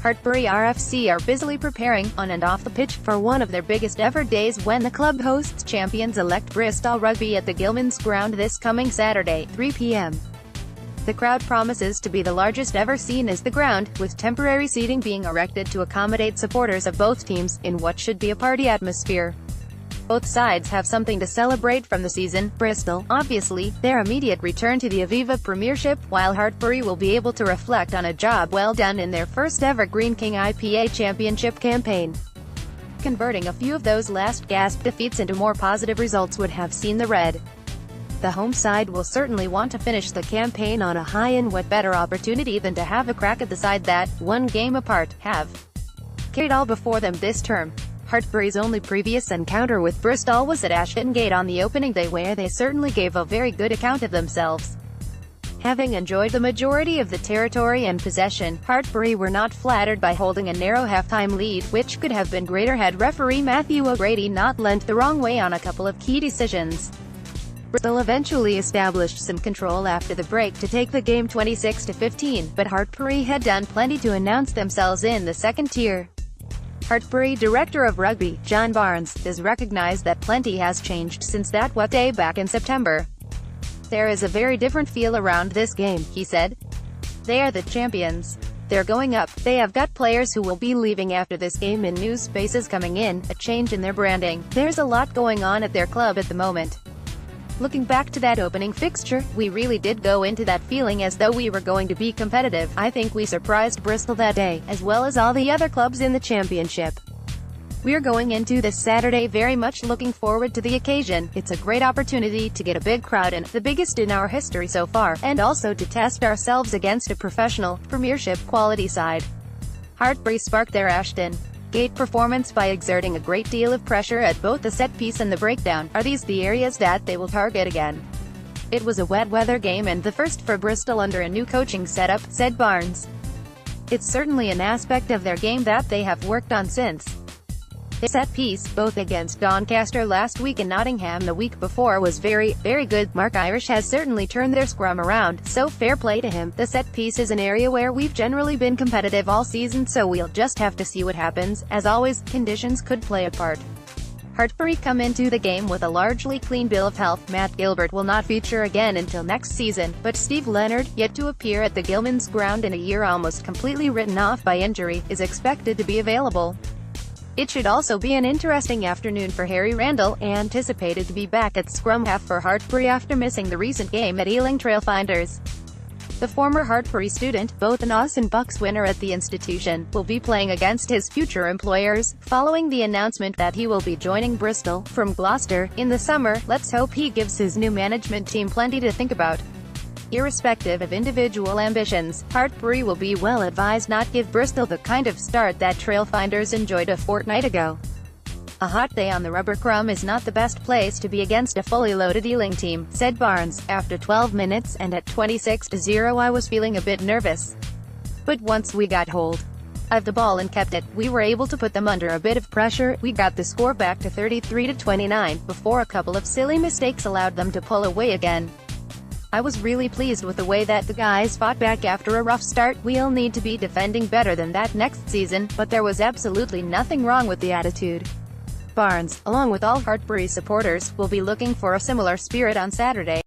Hartpury RFC are busily preparing, on and off the pitch, for one of their biggest ever days when the club hosts Champions-elect Bristol Rugby at the Gillman's ground this coming Saturday, 3 p.m. The crowd promises to be the largest ever seen as the ground, with temporary seating being erected to accommodate supporters of both teams, in what should be a party atmosphere. Both sides have something to celebrate from the season. Bristol, obviously, their immediate return to the Aviva Premiership, while Hartpury will be able to reflect on a job well done in their first ever Green King IPA Championship campaign. Converting a few of those last gasp defeats into more positive results would have seen the red. The home side will certainly want to finish the campaign on a high, and what better opportunity than to have a crack at the side that, one game apart, have carried all before them this term. Hartpury's only previous encounter with Bristol was at Ashton Gate on the opening day, where they certainly gave a very good account of themselves. Having enjoyed the majority of the territory and possession, Hartpury were not flattered by holding a narrow halftime lead, which could have been greater had referee Matthew O'Grady not lent the wrong way on a couple of key decisions. Bristol eventually established some control after the break to take the game 26-15, but Hartpury had done plenty to announce themselves in the second tier. Hartpury Director of Rugby, John Barnes, has recognized that plenty has changed since that wet day back in September. "There is a very different feel around this game," he said. "They are the champions. They're going up. They have got players who will be leaving after this game and new spaces coming in, a change in their branding. There's a lot going on at their club at the moment." Looking back to that opening fixture, we really did go into that feeling as though we were going to be competitive. I think we surprised Bristol that day, as well as all the other clubs in the championship. We're going into this Saturday very much looking forward to the occasion. It's a great opportunity to get a big crowd in, the biggest in our history so far, and also to test ourselves against a professional, Premiership quality side. Hartpury sparked their Ashton Gate performance by exerting a great deal of pressure at both the set piece and the breakdown. Are these the areas that they will target again? "It was a wet weather game and the first for Bristol under a new coaching setup," said Barnes. "It's certainly an aspect of their game that they have worked on since. The set piece, both against Doncaster last week and Nottingham the week before, was very, very good. Mark Irish has certainly turned their scrum around, so fair play to him. The set piece is an area where we've generally been competitive all season, so we'll just have to see what happens. As always, conditions could play a part." Hartpury come into the game with a largely clean bill of health. Matt Gilbert will not feature again until next season, but Steve Leonard, yet to appear at the Gillman's ground in a year almost completely written off by injury, is expected to be available. It should also be an interesting afternoon for Harry Randall, anticipated to be back at scrum half for Hartpury after missing the recent game at Ealing Trailfinders. The former Hartpury student, both an Oz and Bucks winner at the institution, will be playing against his future employers, following the announcement that he will be joining Bristol, from Gloucester, in the summer. Let's hope he gives his new management team plenty to think about. Irrespective of individual ambitions, Hartpury will be well advised not give Bristol the kind of start that Trailfinders enjoyed a fortnight ago. "A hot day on the rubber crumb is not the best place to be against a fully loaded Ealing team," said Barnes. "After 12 minutes, and at 26-0, I was feeling a bit nervous. But once we got hold of the ball and kept it, we were able to put them under a bit of pressure. We got the score back to 33-29, before a couple of silly mistakes allowed them to pull away again. I was really pleased with the way that the guys fought back after a rough start. We'll need to be defending better than that next season, but there was absolutely nothing wrong with the attitude." Barnes, along with all Hartpury supporters, will be looking for a similar spirit on Saturday.